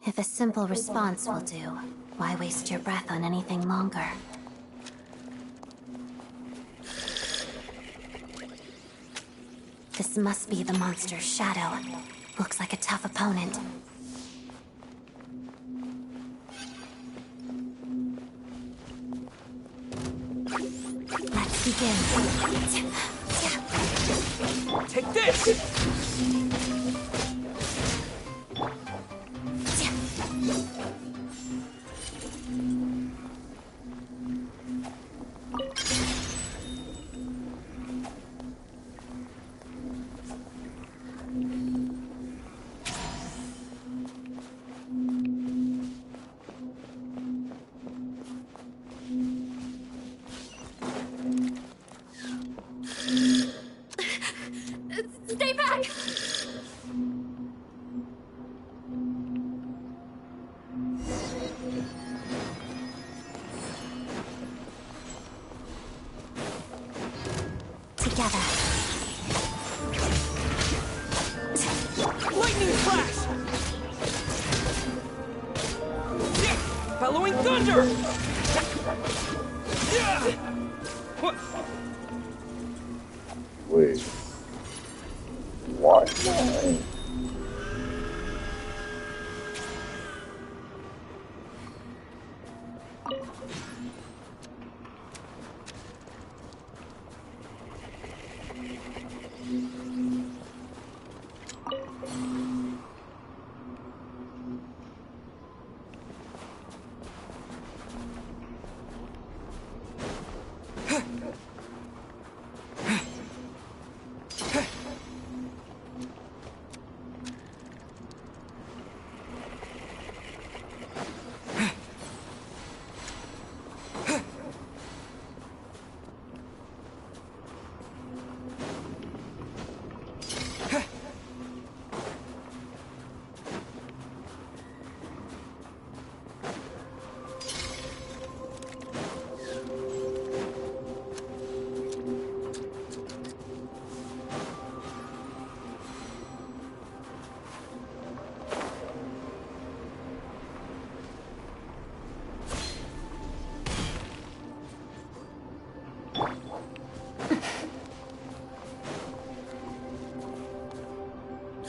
If a simple response will do, why waste your breath on anything longer? This must be the monster's shadow. Looks like a tough opponent. Let's begin. Take this! Stay back! Together. Lightning flash! Bellowing thunder! What? Wait. Why?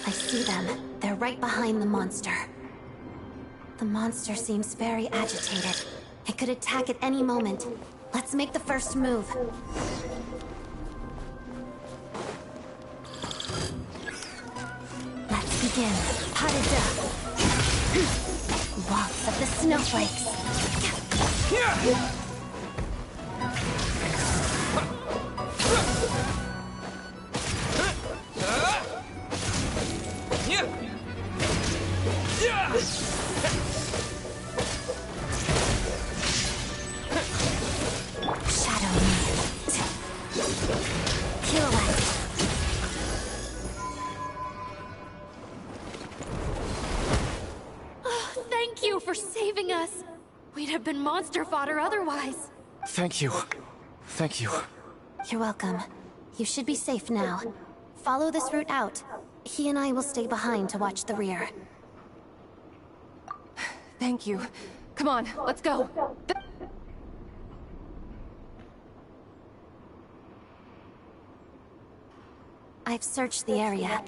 I see them. They're right behind the monster. The monster seems very agitated. It could attack at any moment. Let's make the first move. Let's begin. Pas de deux. Waltz of the snowflakes. Shadow me. Pirouette. Oh, thank you for saving us. We'd have been monster fodder otherwise. Thank you. Thank you. You're welcome. You should be safe now. Follow this route out. He and I will stay behind to watch the rear. Thank you. Come on, let's go. I've searched the area.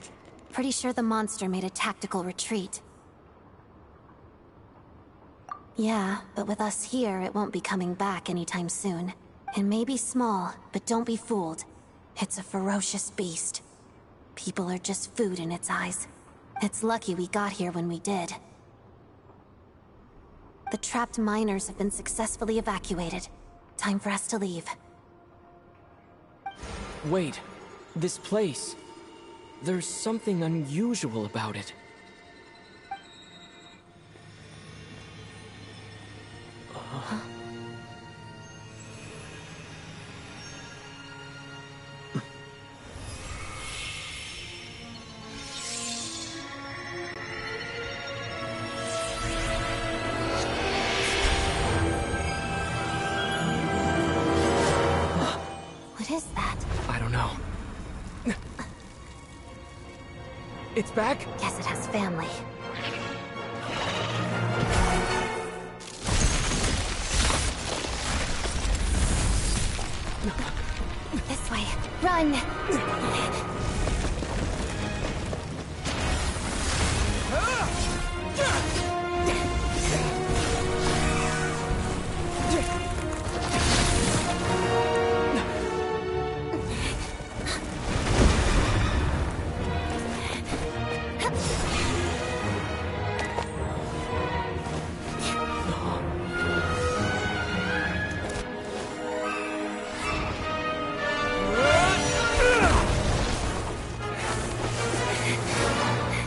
Pretty sure the monster made a tactical retreat. Yeah, but with us here, it won't be coming back anytime soon. It may be small, but don't be fooled. It's a ferocious beast. People are just food in its eyes. It's lucky we got here when we did. The trapped miners have been successfully evacuated. Time for us to leave. Wait. This place. There's something unusual about it. What is that? I don't know. It's back? Guess it has family. Run!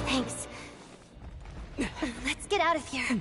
Thanks. Let's get out of here.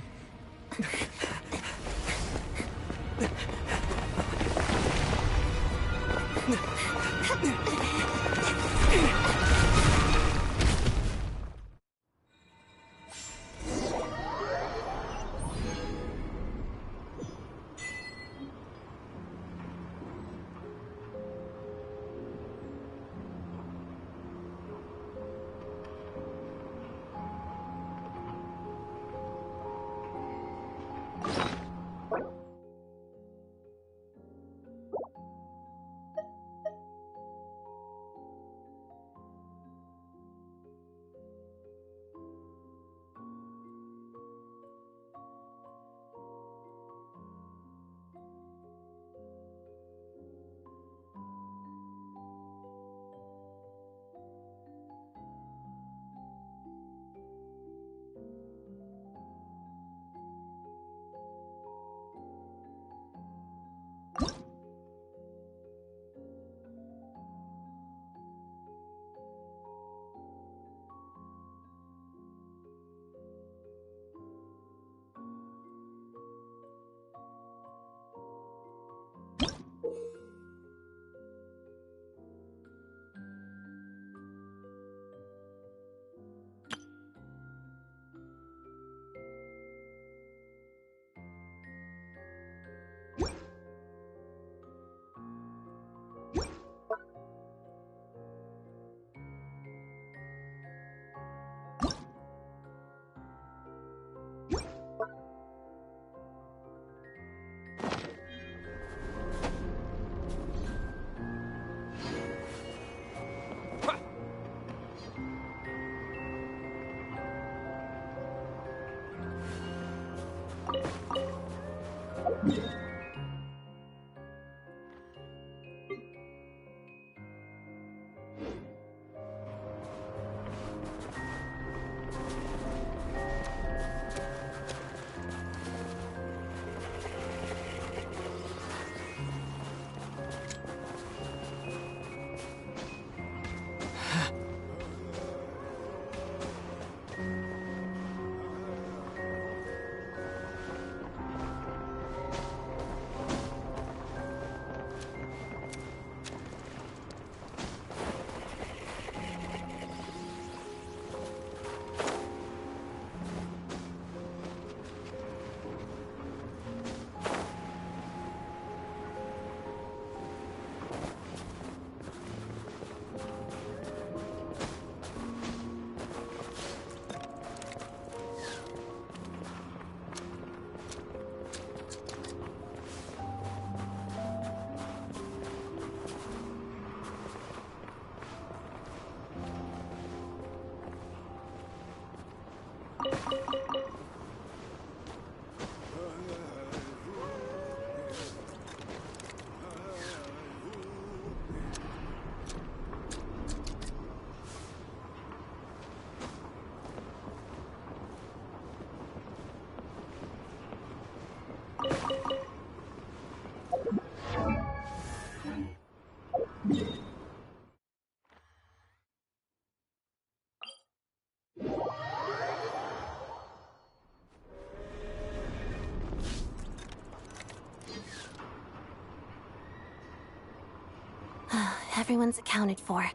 Everyone's accounted for.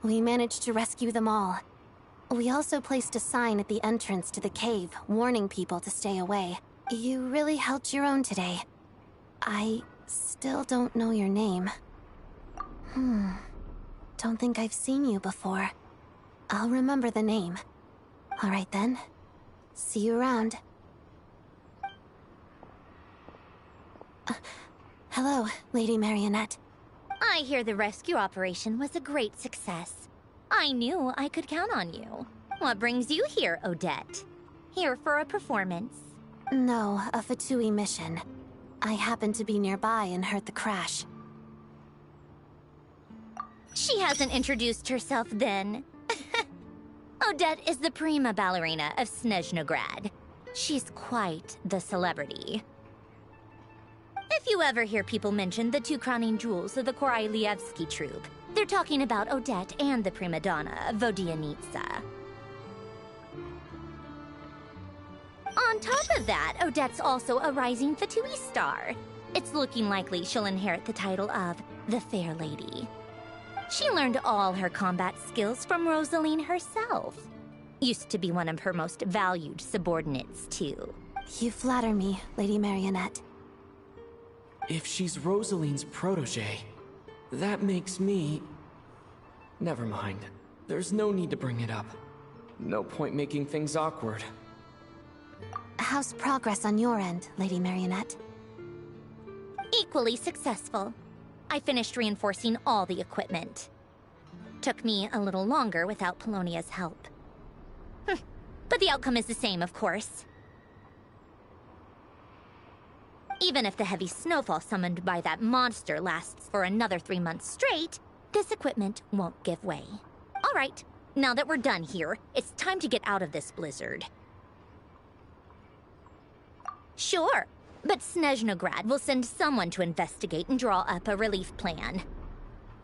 We managed to rescue them all. We also placed a sign at the entrance to the cave, warning people to stay away. You really held your own today. I still don't know your name. Don't think I've seen you before. I'll remember the name. All right then. See you around. Hello, Lady Marionette. I hear the rescue operation was a great success. I knew I could count on you. What brings you here, Odette? Here for a performance? No, a Fatui mission. I happened to be nearby and heard the crash. She hasn't introduced herself then. Odette is the prima ballerina of Snezhnograd. She's quite the celebrity. If you ever hear people mention the two crowning jewels of the Korailievsky troupe, they're talking about Odette and the prima donna, Vodianitsa. On top of that, Odette's also a rising Fatui star. It's looking likely she'll inherit the title of the Fair Lady. She learned all her combat skills from Rosaline herself. Used to be one of her most valued subordinates, too. You flatter me, Lady Marionette. If she's Rosaline's protege, that makes me... Never mind. There's no need to bring it up. No point making things awkward. How's progress on your end, Lady Marionette? Equally successful. I finished reinforcing all the equipment. Took me a little longer without Polonia's help. But the outcome is the same, of course. Even if the heavy snowfall summoned by that monster lasts for another 3 months straight, this equipment won't give way. All right, now that we're done here, it's time to get out of this blizzard. Sure, but Snezhnograd will send someone to investigate and draw up a relief plan.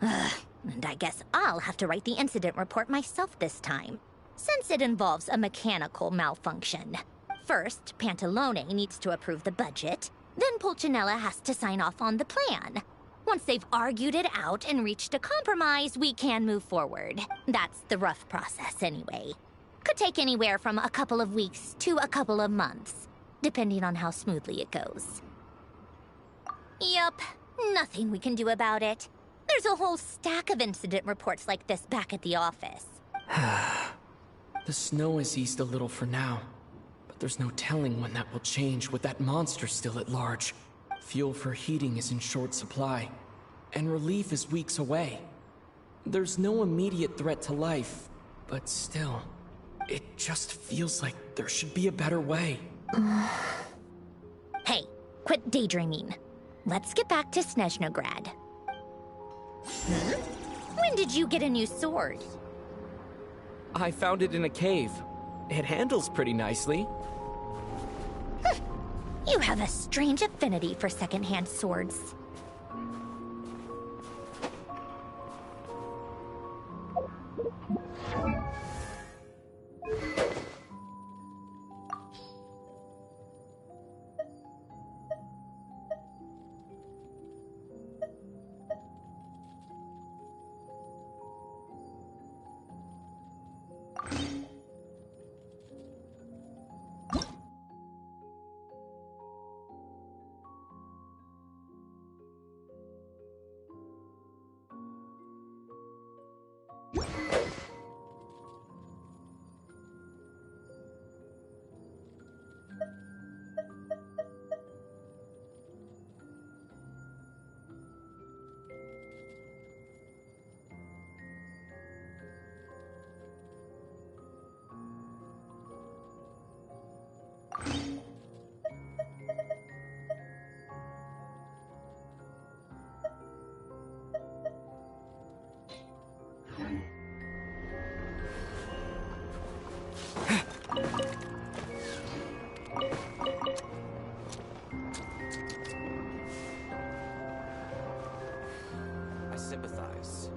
And I guess I'll have to write the incident report myself this time, since it involves a mechanical malfunction. First, Pantalone needs to approve the budget, then Pulcinella has to sign off on the plan. Once they've argued it out and reached a compromise, we can move forward. That's the rough process anyway. Could take anywhere from a couple of weeks to a couple of months, depending on how smoothly it goes. Yup, nothing we can do about it. There's a whole stack of incident reports like this back at the office. The snow has eased a little for now, but there's no telling when that will change with that monster still at large. Fuel for heating is in short supply, and relief is weeks away. There's no immediate threat to life, but still, it just feels like there should be a better way. Hey, quit daydreaming. Let's get back to Snezhnograd. When did you get a new sword? I found it in a cave. It handles pretty nicely. You have a strange affinity for secondhand swords. I sympathize.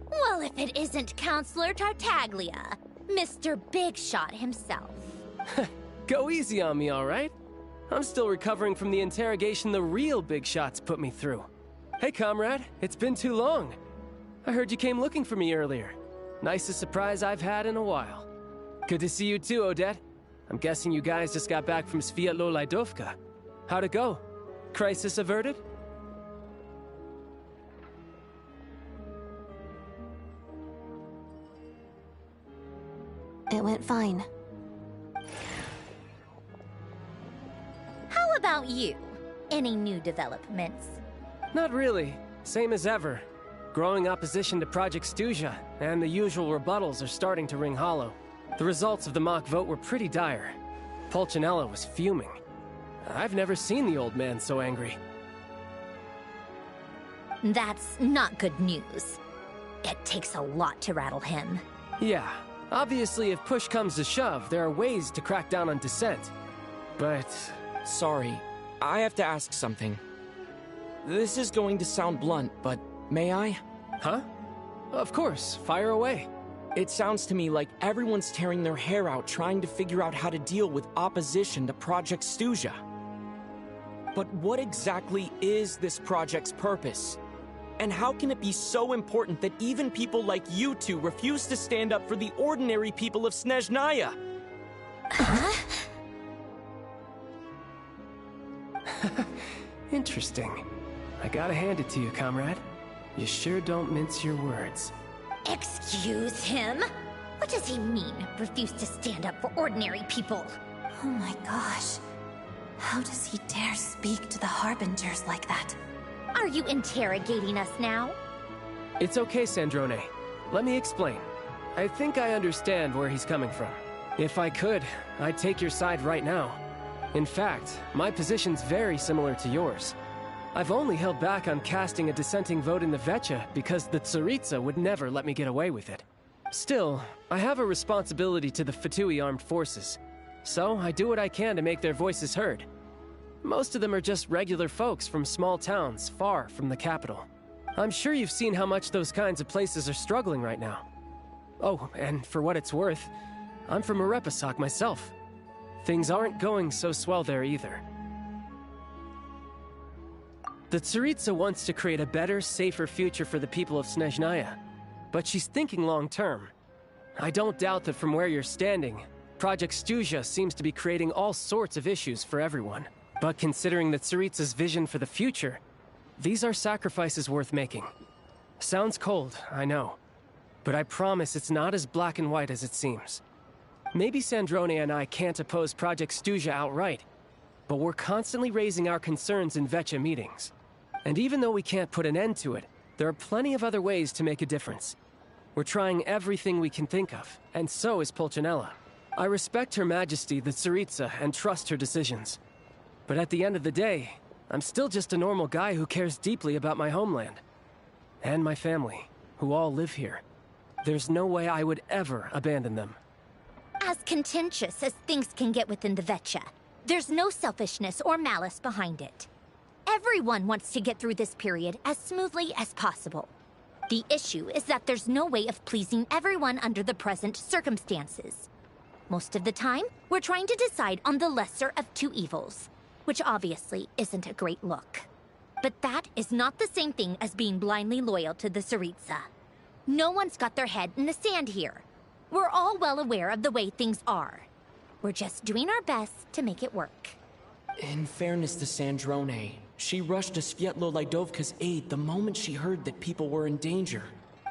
Well, if it isn't Counselor Tartaglia, Mr. Big Shot himself. Go easy on me, all right? I'm still recovering from the interrogation the real Big Shots put me through. Hey, comrade, it's been too long. I heard you came looking for me earlier. Nicest surprise I've had in a while. Good to see you too, Odette. I'm guessing you guys just got back from Sviatlo-Lajdovka. How'd it go? Crisis averted? It went fine. How about you? Any new developments? Not really. Same as ever. Growing opposition to Project Stuja, and the usual rebuttals are starting to ring hollow. The results of the mock vote were pretty dire. Pulcinella was fuming. I've never seen the old man so angry. That's not good news. It takes a lot to rattle him. Yeah, obviously if push comes to shove, there are ways to crack down on dissent. But... Sorry, I have to ask something. This is going to sound blunt, but may I? Huh? Of course, fire away. It sounds to me like everyone's tearing their hair out trying to figure out how to deal with opposition to Project Stuja. But what exactly is this project's purpose? And how can it be so important that even people like you two refuse to stand up for the ordinary people of Snezhnaya? Huh? Interesting. I gotta hand it to you, comrade. You sure don't mince your words. Excuse him? What does he mean, refuse to stand up for ordinary people? Oh my gosh. How does he dare speak to the Harbingers like that? Are you interrogating us now? It's okay, Sandrone. Let me explain. I think I understand where he's coming from. If I could, I'd take your side right now. In fact, my position's very similar to yours. I've only held back on casting a dissenting vote in the Vecha because the Tsaritsa would never let me get away with it. Still, I have a responsibility to the Fatui armed forces, so I do what I can to make their voices heard. Most of them are just regular folks from small towns far from the capital. I'm sure you've seen how much those kinds of places are struggling right now. Oh, and for what it's worth, I'm from Arepasak myself. Things aren't going so swell there either. The Tsaritsa wants to create a better, safer future for the people of Snezhnaya, but she's thinking long-term. I don't doubt that from where you're standing, Project Stuja seems to be creating all sorts of issues for everyone. But considering the Tsaritsa's vision for the future, these are sacrifices worth making. Sounds cold, I know, but I promise it's not as black and white as it seems. Maybe Sandrone and I can't oppose Project Stuja outright, but we're constantly raising our concerns in Vecha meetings. And even though we can't put an end to it, there are plenty of other ways to make a difference. We're trying everything we can think of, and so is Pulcinella. I respect Her Majesty, the Tsaritsa, and trust her decisions. But at the end of the day, I'm still just a normal guy who cares deeply about my homeland. And my family, who all live here. There's no way I would ever abandon them. As contentious as things can get within the Vecha, there's no selfishness or malice behind it. Everyone wants to get through this period as smoothly as possible. The issue is that there's no way of pleasing everyone under the present circumstances. Most of the time, we're trying to decide on the lesser of two evils, which obviously isn't a great look. But that is not the same thing as being blindly loyal to the Tsaritsa. No one's got their head in the sand here. We're all well aware of the way things are. We're just doing our best to make it work. In fairness to Sandrone, she rushed to Sviatlo-Lajdovka's aid the moment she heard that people were in danger.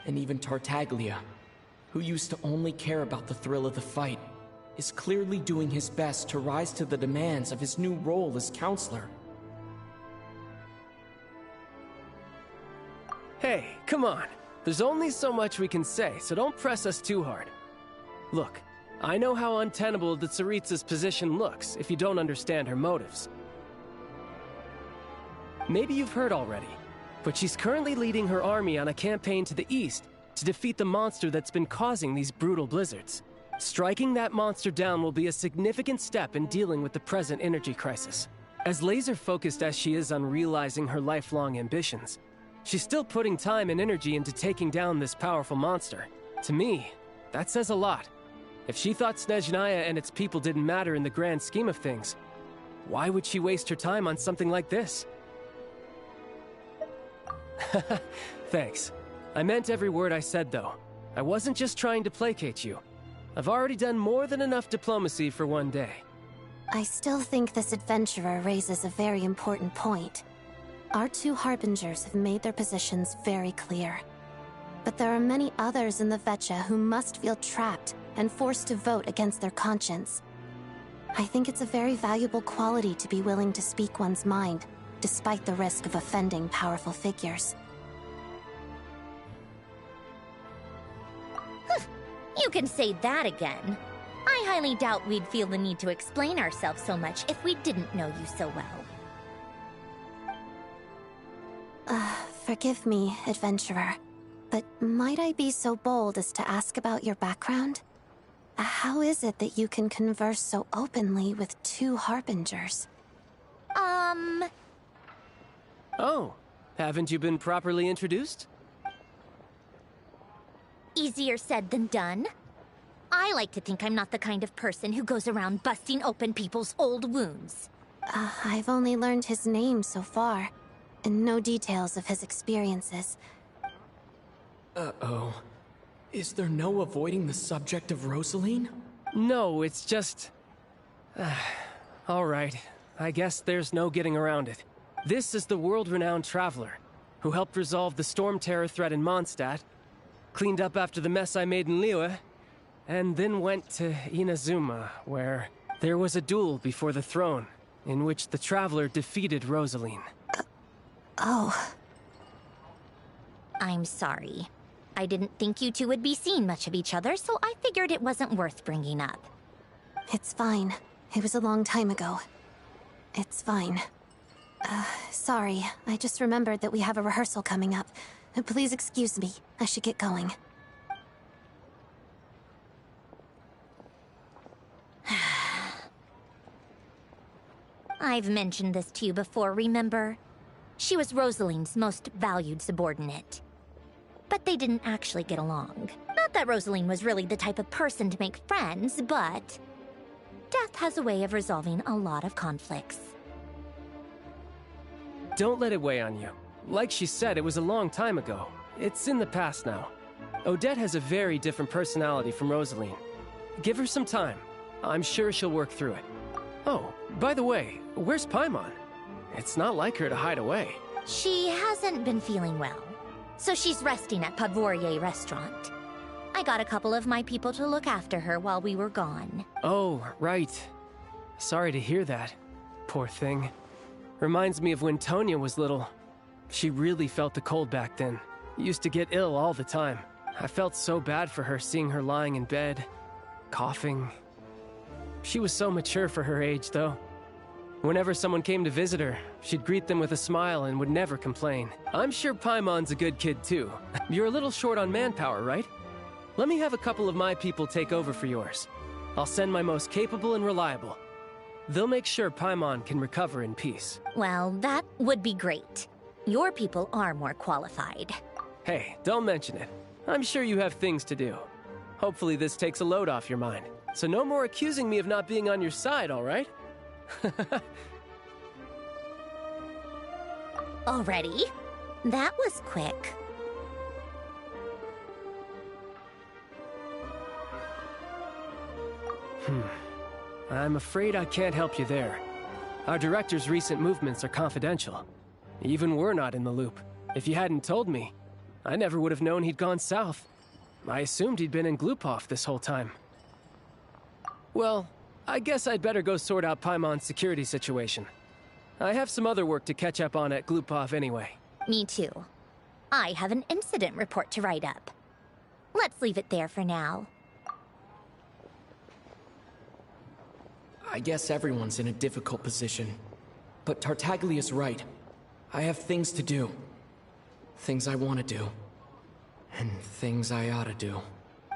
And even Tartaglia, who used to only care about the thrill of the fight, is clearly doing his best to rise to the demands of his new role as counselor. Hey, come on. There's only so much we can say, so don't press us too hard. Look, I know how untenable the Tsaritsa's position looks if you don't understand her motives. Maybe you've heard already, but she's currently leading her army on a campaign to the east to defeat the monster that's been causing these brutal blizzards. Striking that monster down will be a significant step in dealing with the present energy crisis. As laser-focused as she is on realizing her lifelong ambitions, she's still putting time and energy into taking down this powerful monster. To me, that says a lot. If she thought Snezhnaya and its people didn't matter in the grand scheme of things, why would she waste her time on something like this? Thanks. I meant every word I said, though. I wasn't just trying to placate you. I've already done more than enough diplomacy for one day. I still think this adventurer raises a very important point. Our two harbingers have made their positions very clear. But there are many others in the Vecha who must feel trapped and forced to vote against their conscience. I think it's a very valuable quality to be willing to speak one's mind, despite the risk of offending powerful figures. You can say that again. I highly doubt we'd feel the need to explain ourselves so much if we didn't know you so well. Forgive me, adventurer, but might I be so bold as to ask about your background? How is it that you can converse so openly with two harbingers? Oh, haven't you been properly introduced? Easier said than done. I like to think I'm not the kind of person who goes around busting open people's old wounds. I've only learned his name so far, and no details of his experiences. Uh-oh. Is there no avoiding the subject of Rosaline? No, it's just... Alright, I guess there's no getting around it. This is the world-renowned traveler, who helped resolve the storm terror threat in Mondstadt, cleaned up after the mess I made in Liyue, and then went to Inazuma, where there was a duel before the throne, in which the traveler defeated Rosaline. Oh. I'm sorry. I didn't think you two would be seeing much of each other, so I figured it wasn't worth bringing up. It's fine. It was a long time ago. It's fine. Sorry. I just remembered that we have a rehearsal coming up. Please excuse me. I should get going. I've mentioned this to you before, remember? She was Rosaline's most valued subordinate. But they didn't actually get along. Not that Rosaline was really the type of person to make friends, but... death has a way of resolving a lot of conflicts. Don't let it weigh on you. Like she said, it was a long time ago. It's in the past now. Odette has a very different personality from Rosaline. Give her some time. I'm sure she'll work through it. Oh, by the way, where's Paimon? It's not like her to hide away. She hasn't been feeling well, so she's resting at Pavorier Restaurant. I got a couple of my people to look after her while we were gone. Oh, right. Sorry to hear that. Poor thing. Reminds me of when Tonya was little. She really felt the cold back then. Used to get ill all the time. I felt so bad for her seeing her lying in bed, coughing. She was so mature for her age, though. Whenever someone came to visit her, she'd greet them with a smile and would never complain. I'm sure Paimon's a good kid, too. You're a little short on manpower, right? Let me have a couple of my people take over for yours. I'll send my most capable and reliable. They'll make sure Paimon can recover in peace. Well, that would be great. Your people are more qualified. Hey, don't mention it. I'm sure you have things to do. Hopefully this takes a load off your mind. So no more accusing me of not being on your side, all right? Already? That was quick. I'm afraid I can't help you there. Our director's recent movements are confidential. Even we're not in the loop. If you hadn't told me, I never would have known he'd gone south. I assumed he'd been in Glupov this whole time. Well, I guess I'd better go sort out Paimon's security situation. I have some other work to catch up on at Glupov anyway. Me too. I have an incident report to write up. Let's leave it there for now. I guess everyone's in a difficult position. But Tartaglia's right. I have things to do. Things I want to do. And things I ought to do.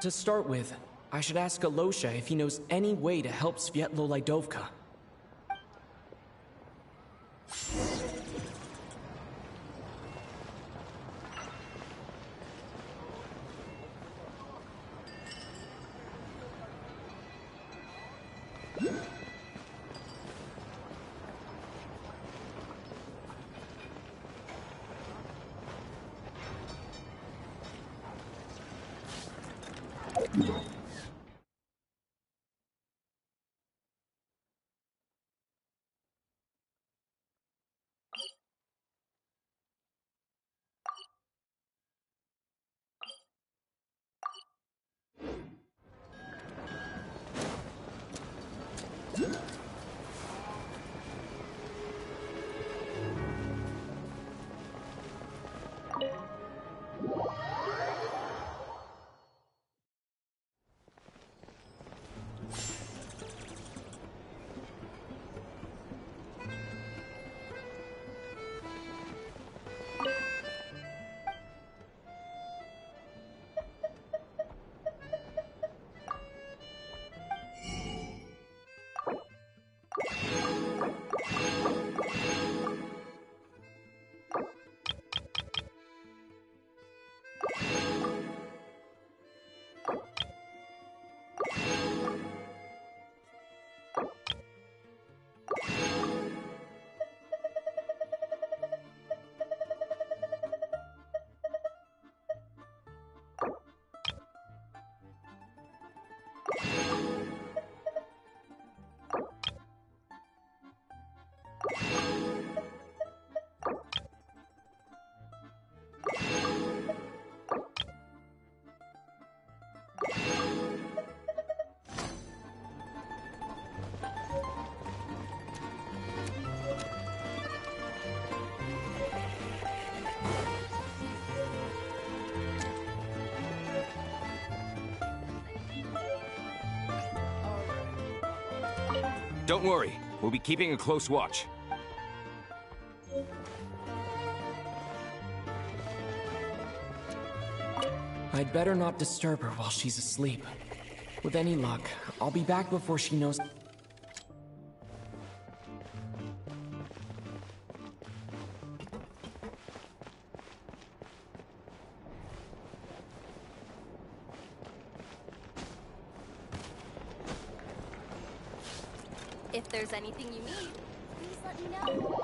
To start with, I should ask Alosha if he knows any way to help Svietlo Lydovka. Don't worry, we'll be keeping a close watch. I'd better not disturb her while she's asleep. With any luck, I'll be back before she knows. If there's anything you need, please let me know.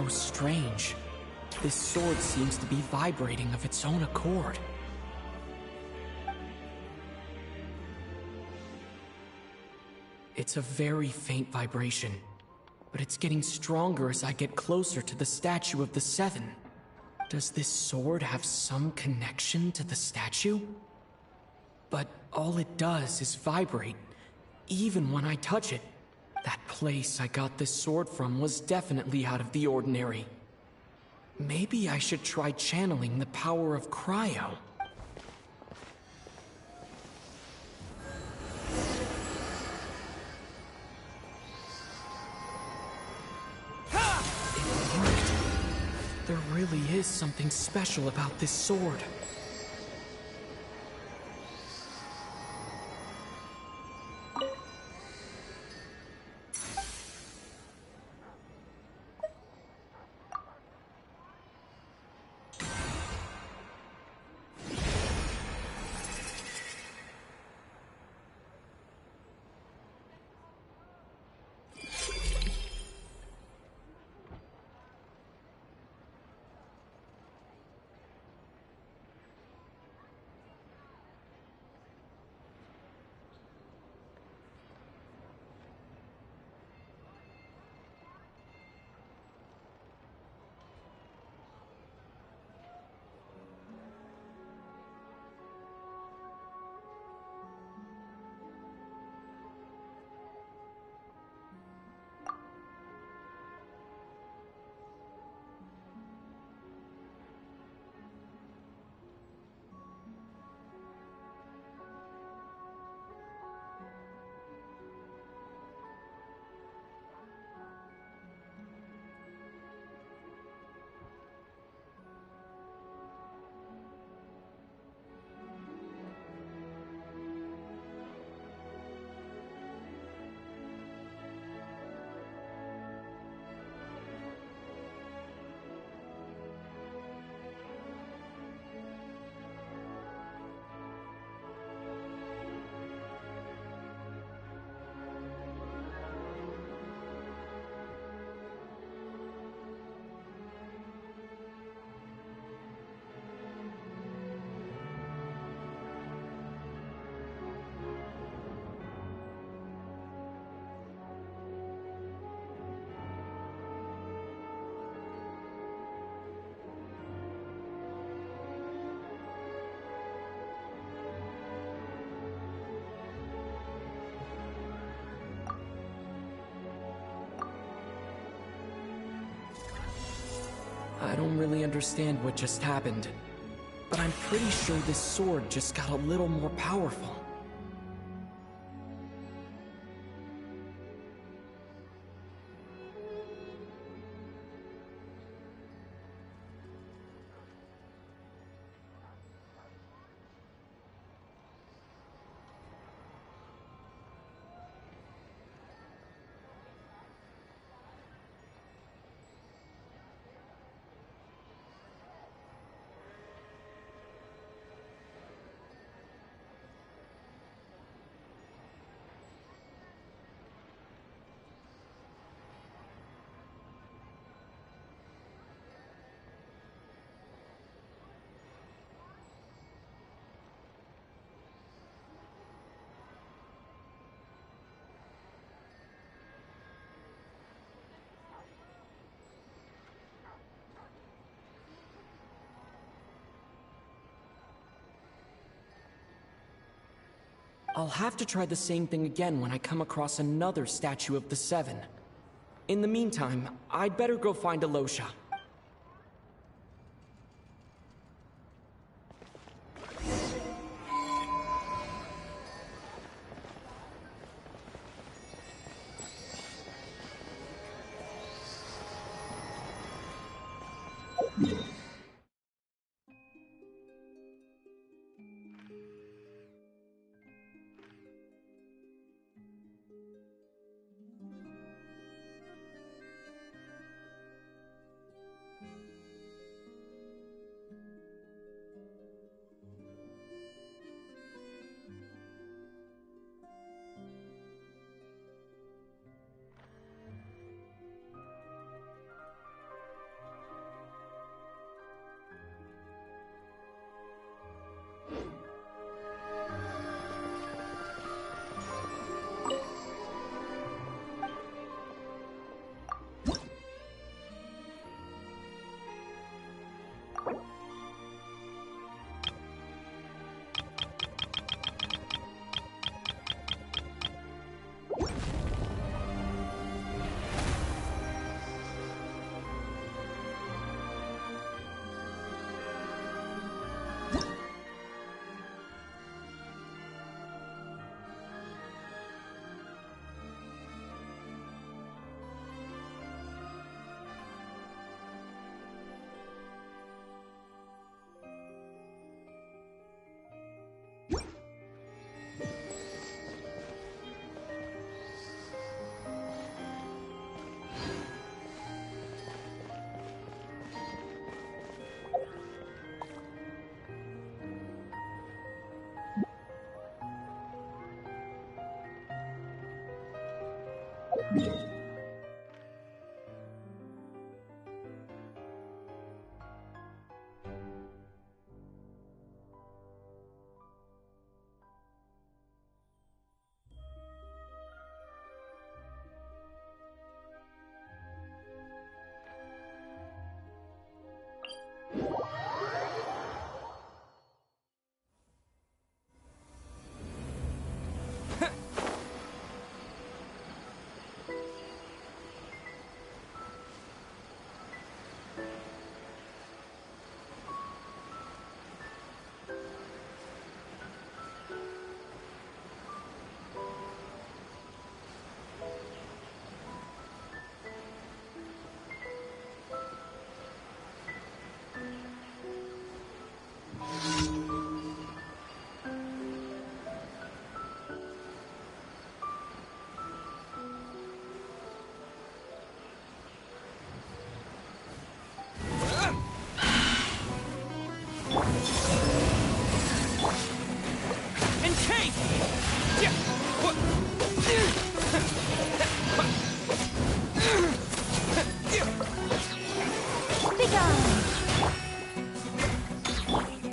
How strange. This sword seems to be vibrating of its own accord. It's a very faint vibration, but it's getting stronger as I get closer to the statue of the Seven. Does this sword have some connection to the statue? But all it does is vibrate, even when I touch it. That place I got this sword from was definitely out of the ordinary. Maybe I should try channeling the power of cryo. It worked. There really is something special about this sword. I don't really understand what just happened, but I'm pretty sure this sword just got a little more powerful. I'll have to try the same thing again when I come across another statue of the Seven. In the meantime, I'd better go find Alosha.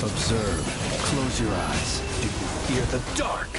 Observe. Close your eyes. Do you fear the dark?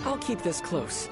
I'll keep this close.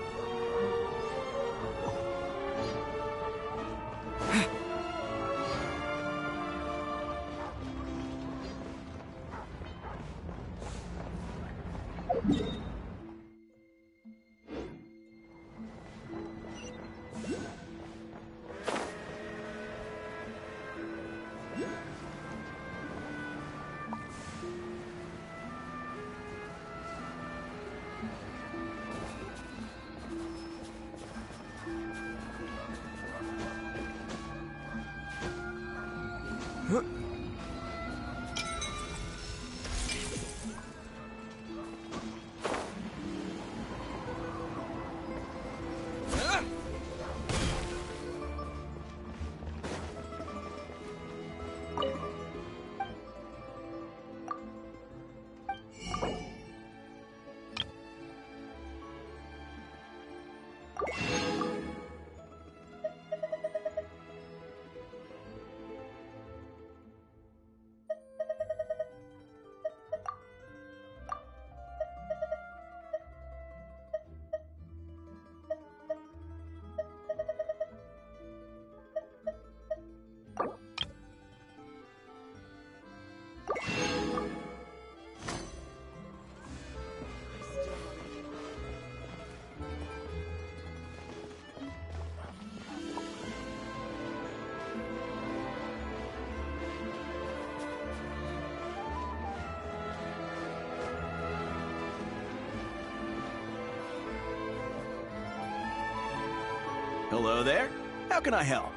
Hello there. How can I help?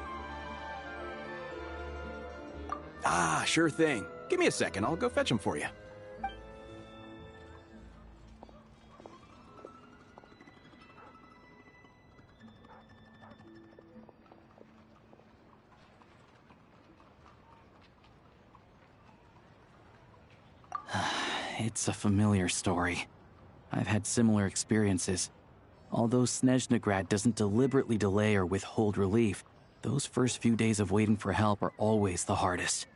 Ah, sure thing. Give me a second. I'll go fetch them for you. It's a familiar story. I've had similar experiences. Although Snezhnegrad doesn't deliberately delay or withhold relief, those first few days of waiting for help are always the hardest.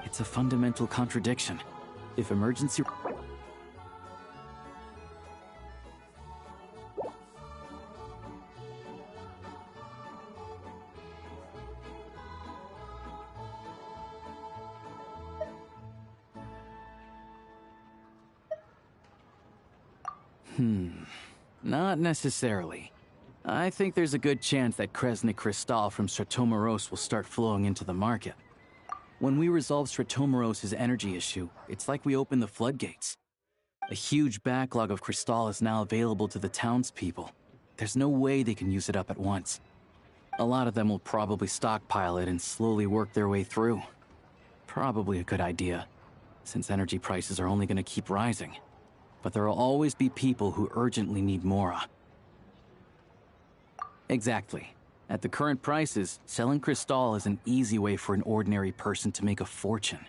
It's a fundamental contradiction. If emergency... Not necessarily. I think there's a good chance that Kresnik Crystal from Stratomeros will start flowing into the market. When we resolve Stratomeros' energy issue, it's like we open the floodgates. A huge backlog of Crystal is now available to the townspeople. There's no way they can use it up at once. A lot of them will probably stockpile it and slowly work their way through. Probably a good idea, since energy prices are only going to keep rising. But there will always be people who urgently need Mora. Exactly. At the current prices, selling Crystal is an easy way for an ordinary person to make a fortune.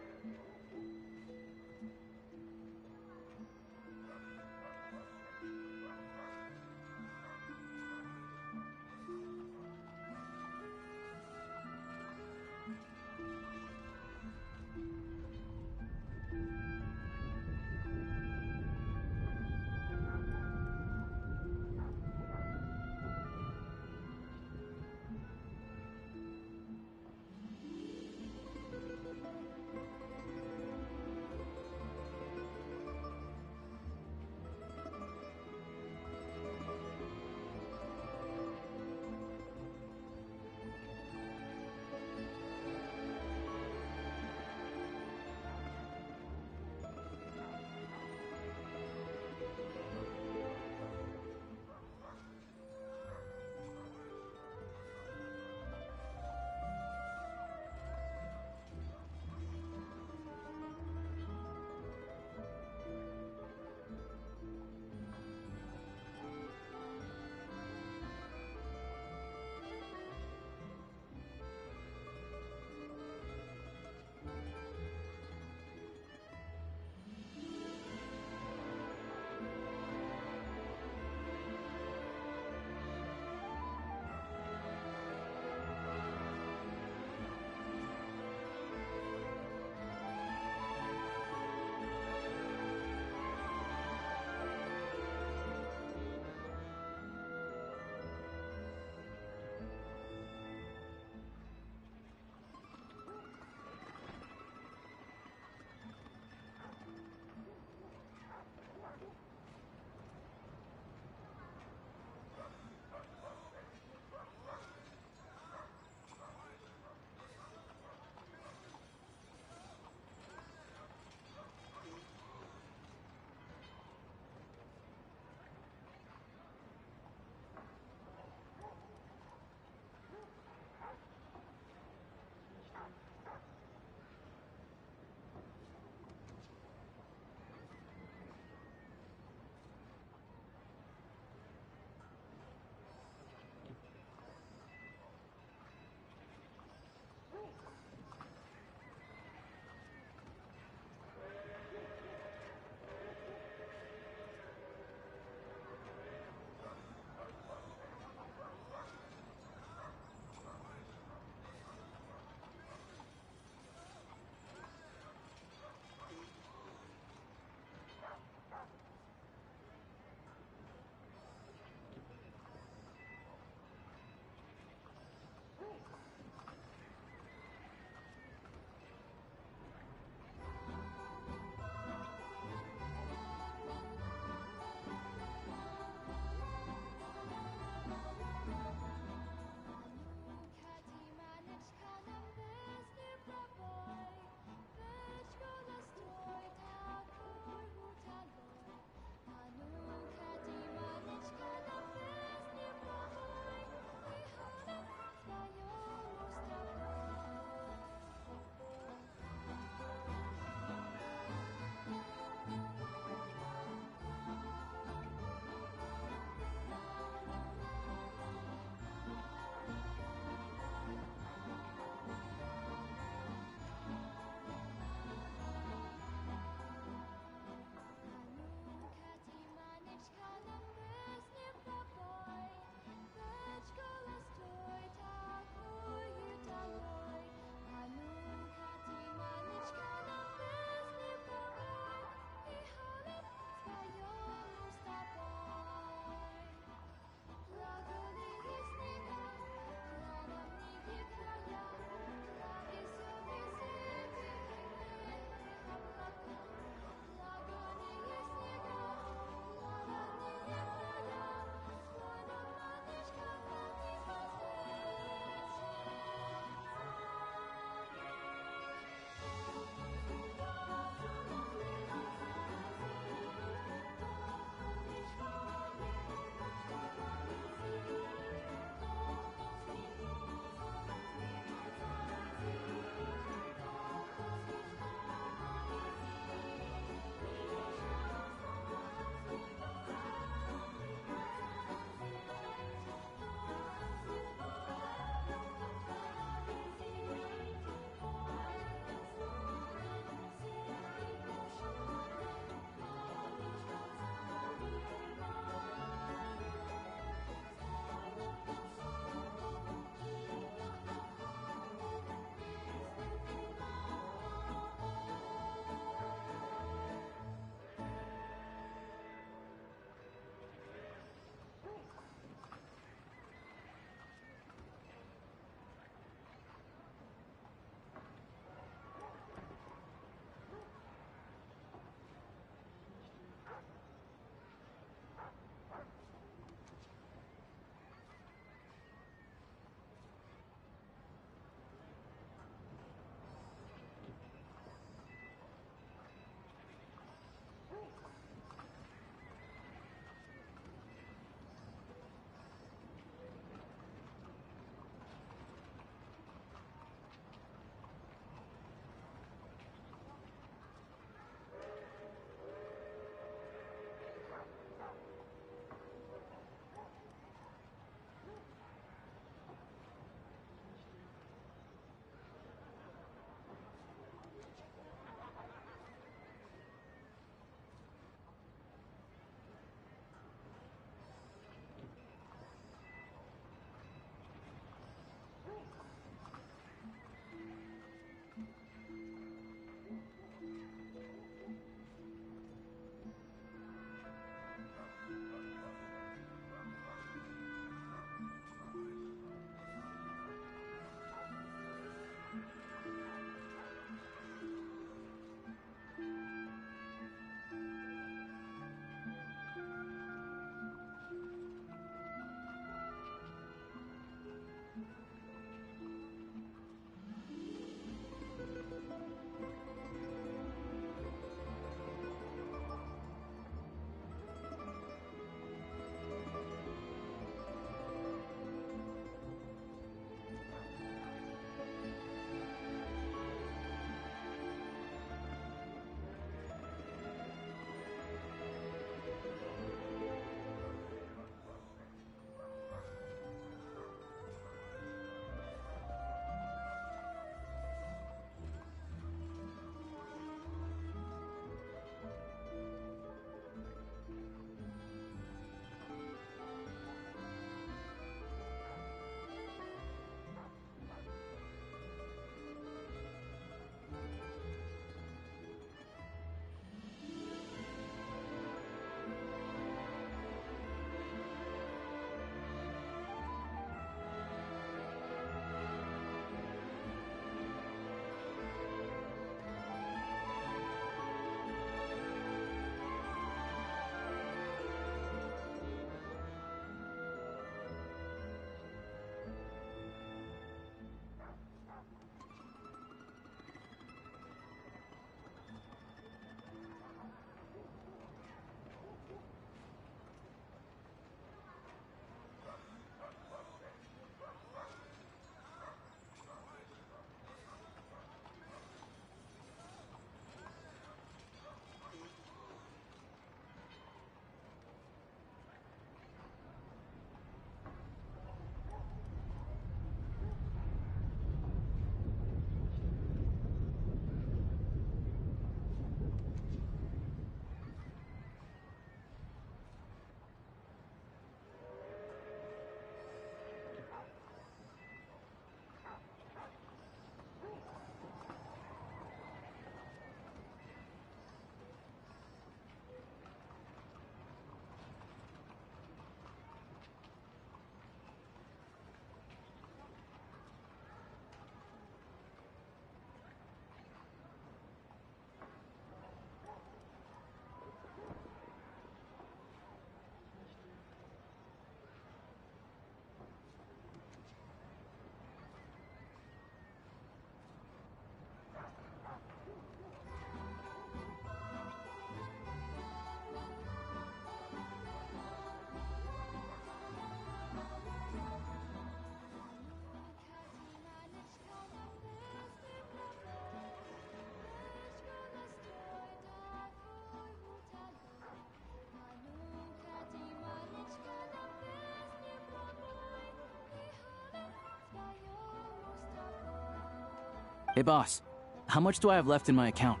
Hey boss, how much do I have left in my account?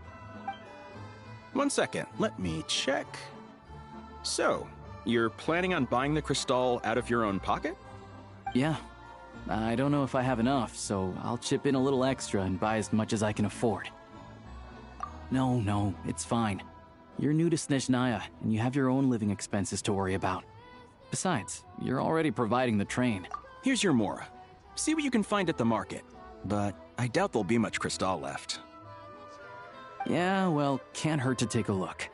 1 second, let me check. So, you're planning on buying the crystal out of your own pocket? Yeah. I don't know if I have enough, so I'll chip in a little extra and buy as much as I can afford. No, it's fine. You're new to Snezhnaya, and you have your own living expenses to worry about. Besides, you're already providing the train. Here's your Mora. See what you can find at the market. But I doubt there'll be much crystal left. Yeah, well, can't hurt to take a look.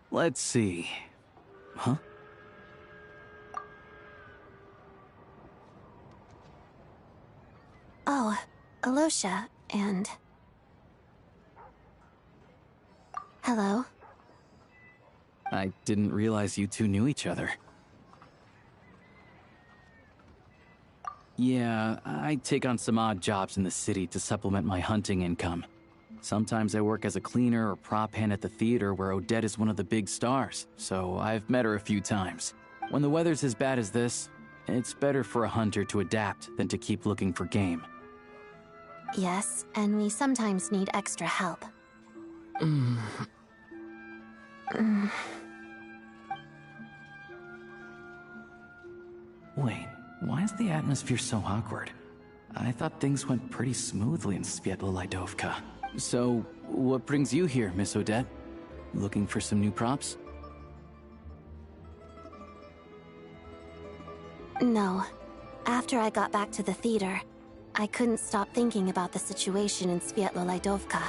Let's see. Huh? Oh, Alosha, and... Hello. I didn't realize you two knew each other. Yeah, I take on some odd jobs in the city to supplement my hunting income. Sometimes I work as a cleaner or prop hand at the theater where Odette is one of the big stars, so I've met her a few times. When the weather's as bad as this, it's better for a hunter to adapt than to keep looking for game. Yes, and we sometimes need extra help. Wait, why is the atmosphere so awkward? I thought things went pretty smoothly in Sviatlo-Lydovka. So, what brings you here, Miss Odette? Looking for some new props? No. After I got back to the theater, I couldn't stop thinking about the situation in Sviatlo-Lydovka.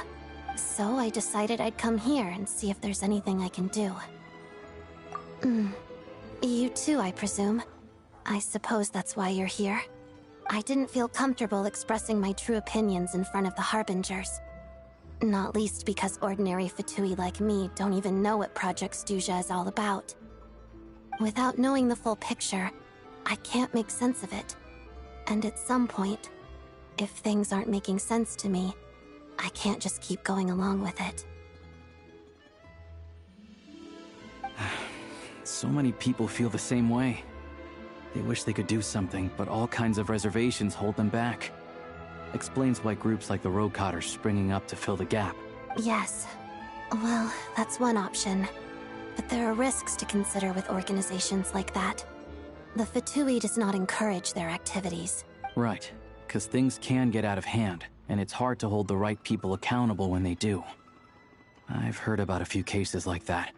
So I decided I'd come here and see if there's anything I can do. You too, I presume. I suppose that's why you're here. I didn't feel comfortable expressing my true opinions in front of the Harbingers. Not least because ordinary Fatui like me don't even know what Project Stuja is all about. Without knowing the full picture, I can't make sense of it. And at some point, if things aren't making sense to me, I can't just keep going along with it. So many people feel the same way. They wish they could do something, but all kinds of reservations hold them back. Explains why groups like the Rokot are springing up to fill the gap. Yes. Well, that's one option. But there are risks to consider with organizations like that. The Fatui does not encourage their activities. Right, because things can get out of hand, and it's hard to hold the right people accountable when they do. I've heard about a few cases like that.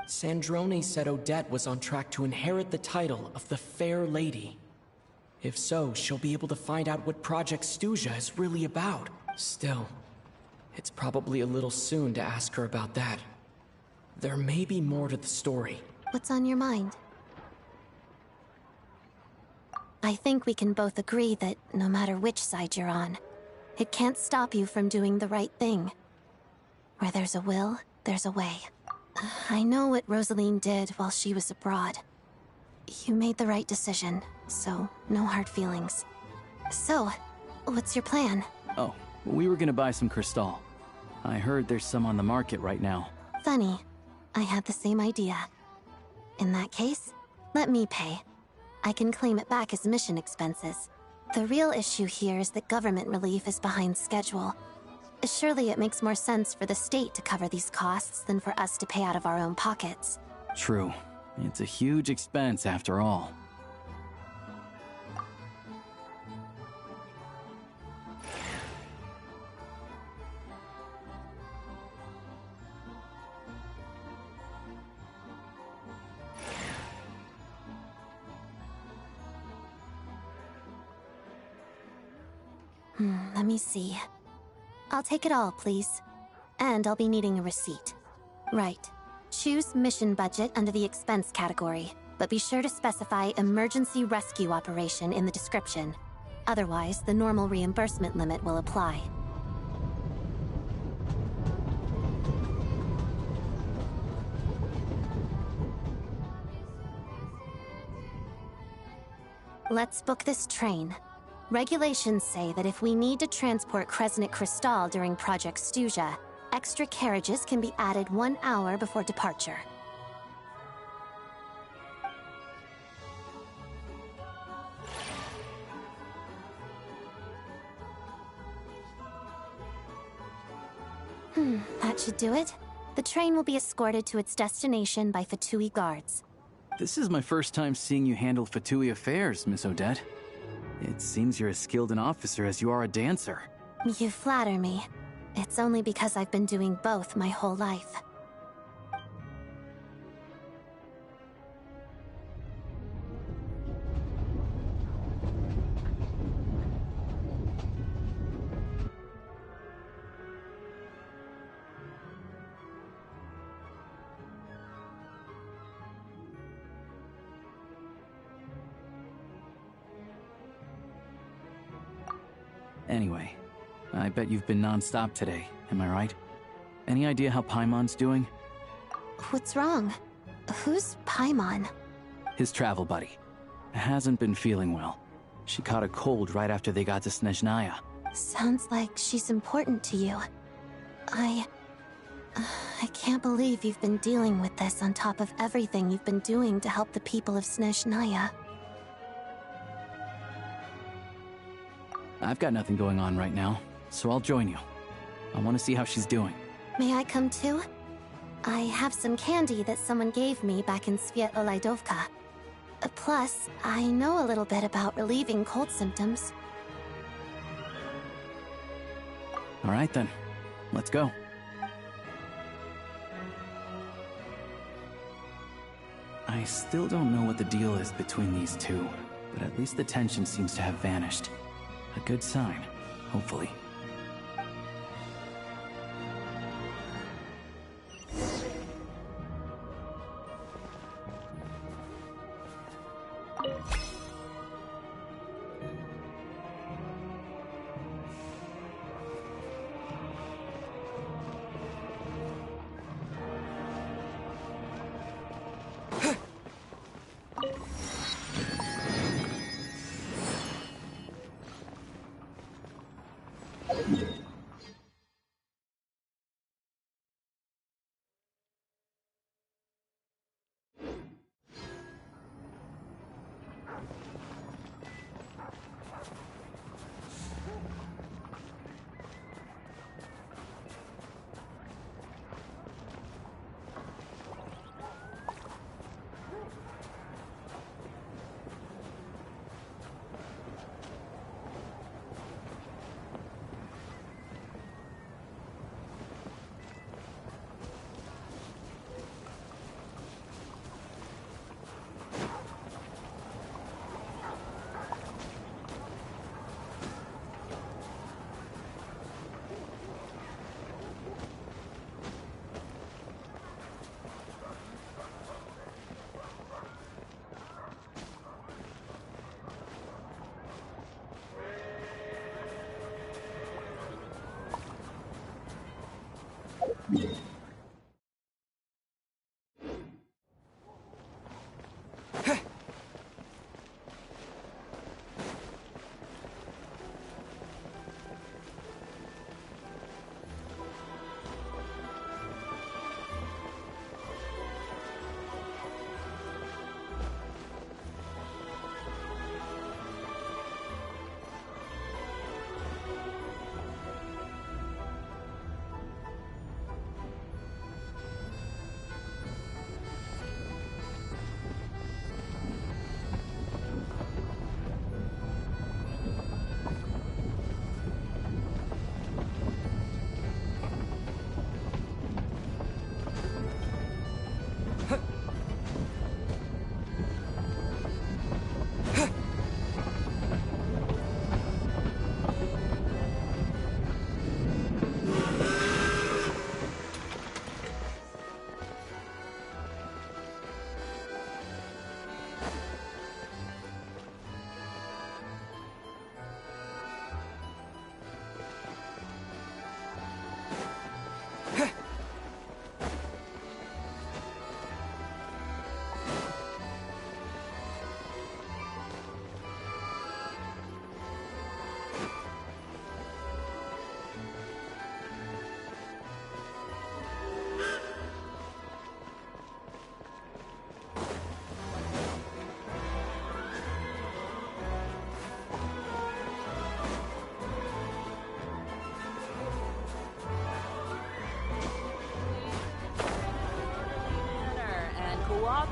Sandrone said Odette was on track to inherit the title of the Fair Lady. If so, she'll be able to find out what Project Stuja is really about. Still, it's probably a little soon to ask her about that. There may be more to the story. What's on your mind? I think we can both agree that no matter which side you're on, it can't stop you from doing the right thing. Where there's a will, there's a way. I know what Rosaline did while she was abroad. You made the right decision, so no hard feelings. So, what's your plan? Oh, we were gonna buy some Cristal. I heard there's some on the market right now. Funny. I had the same idea. In that case, let me pay. I can claim it back as mission expenses. The real issue here is that government relief is behind schedule. Surely it makes more sense for the state to cover these costs than for us to pay out of our own pockets. True. It's a huge expense after all. Let me see. I'll take it all, please. And I'll be needing a receipt. Right. Choose mission budget under the expense category, but be sure to specify emergency rescue operation in the description. Otherwise, the normal reimbursement limit will apply. Let's book this train. Regulations say that if we need to transport Kresnik Cristal during Project Stuja, extra carriages can be added 1 hour before departure. That should do it. The train will be escorted to its destination by Fatui guards. This is my first time seeing you handle Fatui affairs, Miss Odette. It seems you're as skilled an officer as you are a dancer. You flatter me. It's only because I've been doing both my whole life. Anyway, I bet you've been non-stop today, am I right? Any idea how Paimon's doing? What's wrong? Who's Paimon? His travel buddy. Hasn't been feeling well. She caught a cold right after they got to Snezhnaya. Sounds like she's important to you. I can't believe you've been dealing with this on top of everything you've been doing to help the people of Snezhnaya. I've got nothing going on right now, so I'll join you. I want to see how she's doing. May I come too? I have some candy that someone gave me back in Sviet-Olaidovka. Plus, I know a little bit about relieving cold symptoms. All right then, let's go. I still don't know what the deal is between these two, but at least the tension seems to have vanished. A good sign, hopefully.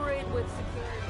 Cooperate with security.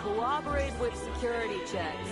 Cooperate with security checks.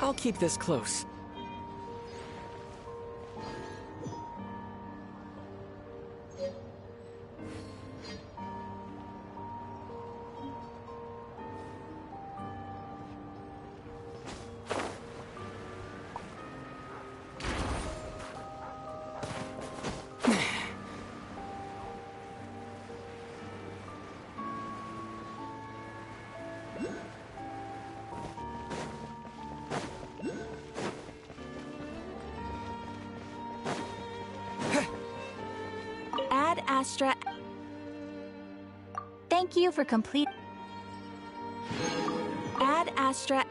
I'll keep this close. Astra. Thank you for complete. Ad Astra.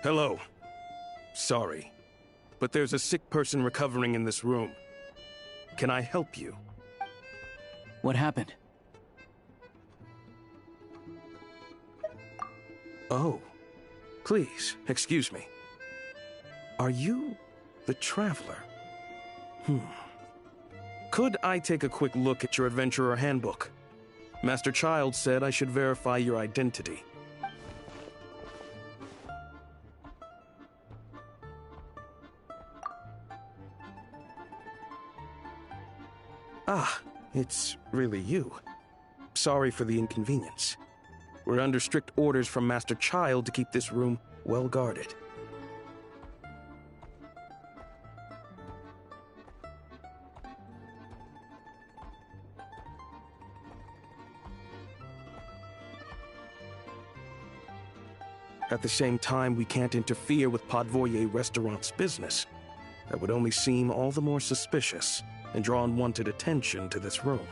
Hello. Sorry, but there's a sick person recovering in this room. Can I help you? What happened? Oh. Please, excuse me. Are you the Traveler? Could I take a quick look at your Adventurer Handbook? Master Child said I should verify your identity. Ah, it's really you. Sorry for the inconvenience. We're under strict orders from Master Child to keep this room well guarded. At the same time, we can't interfere with Podvoye Restaurant's business. That would only seem all the more suspicious and draw unwanted attention to this room.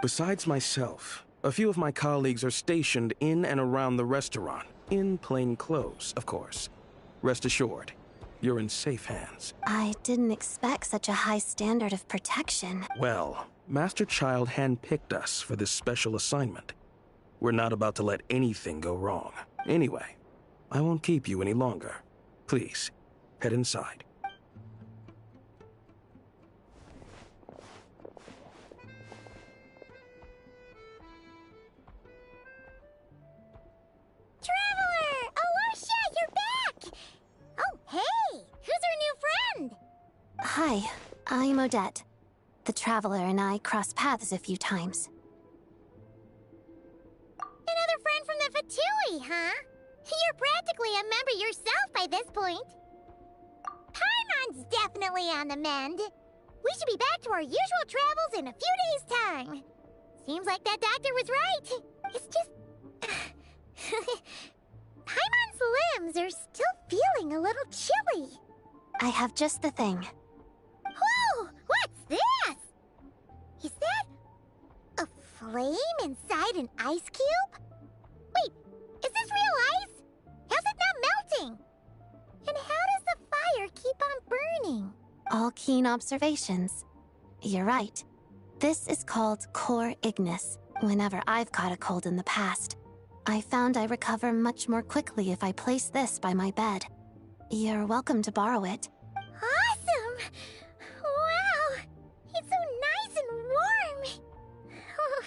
Besides myself, a few of my colleagues are stationed in and around the restaurant, in plain clothes, of course. Rest assured, you're in safe hands. I didn't expect such a high standard of protection. Well, Master Child handpicked us for this special assignment. We're not about to let anything go wrong. Anyway, I won't keep you any longer. Please, head inside. Traveler! Alicia, you're back! Oh, hey! Who's our new friend? Hi, I'm Odette. The Traveler and I crossed paths a few times. Another friend from the Fatui, huh? You're practically a member yourself by this point. Paimon's definitely on the mend. We should be back to our usual travels in a few days' time. Seems like that doctor was right. It's just... Paimon's limbs are still feeling a little chilly. I have just the thing. Whoa! What's this? Is that a flame inside an ice cube? Wait, is this real ice? How's it not melting? And how does the fire keep on burning? All keen observations. You're right. This is called core ignis. Whenever I've caught a cold in the past, I found I recover much more quickly if I place this by my bed. You're welcome to borrow it. Awesome! Wow! It's so nice and warm! Oh,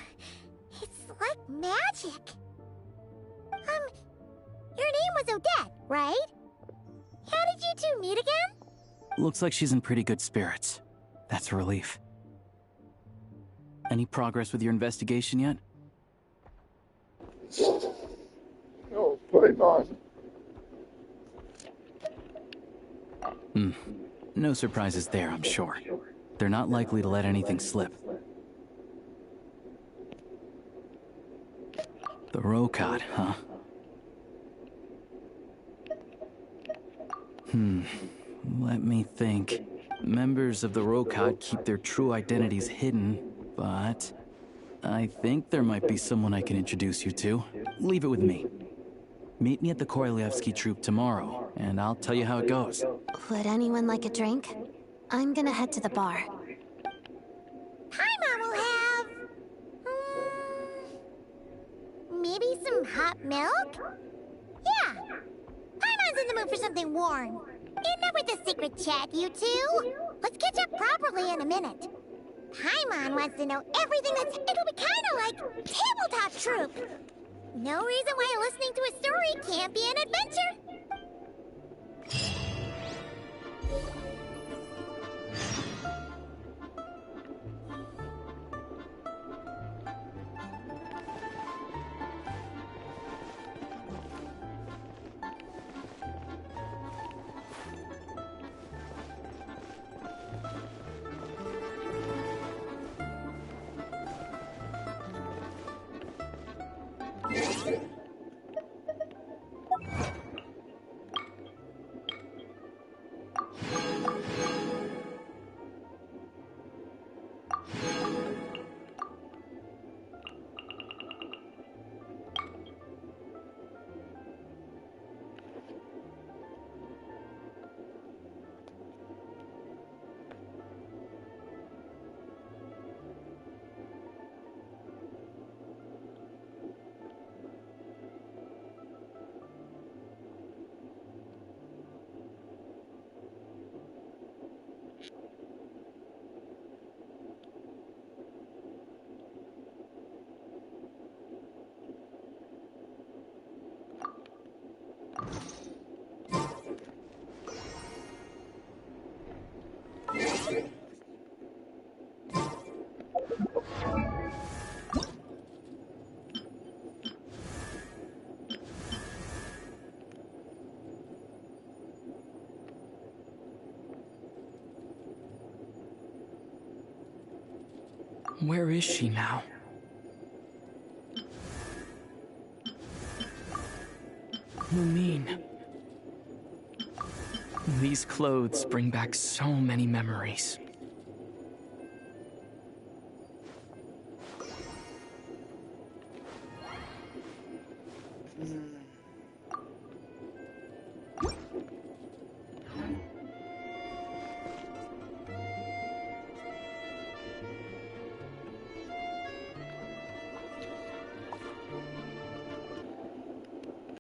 it's like magic. Your name was Odette, right? How did you two meet again? Looks like she's in pretty good spirits. That's a relief. Any progress with your investigation yet? Oh, play on. No surprises there, I'm sure. They're not likely to let anything slip. The Rokad, huh? Let me think. Members of the Rokad keep their true identities hidden, but I think there might be someone I can introduce you to. Leave it with me. Meet me at the Korolyevsky troop tomorrow, and I'll tell you how it goes. Would anyone like a drink? I'm gonna head to the bar. Paimon will have... maybe some hot milk? Yeah. Paimon's in the mood for something warm. Enough with the secret chat, you two. Let's catch up properly in a minute. Paimon wants to know everything that's... It'll be kind of like tabletop troop. No reason why listening to a story can't be an adventure. Where is she now? Lumine. These clothes bring back so many memories.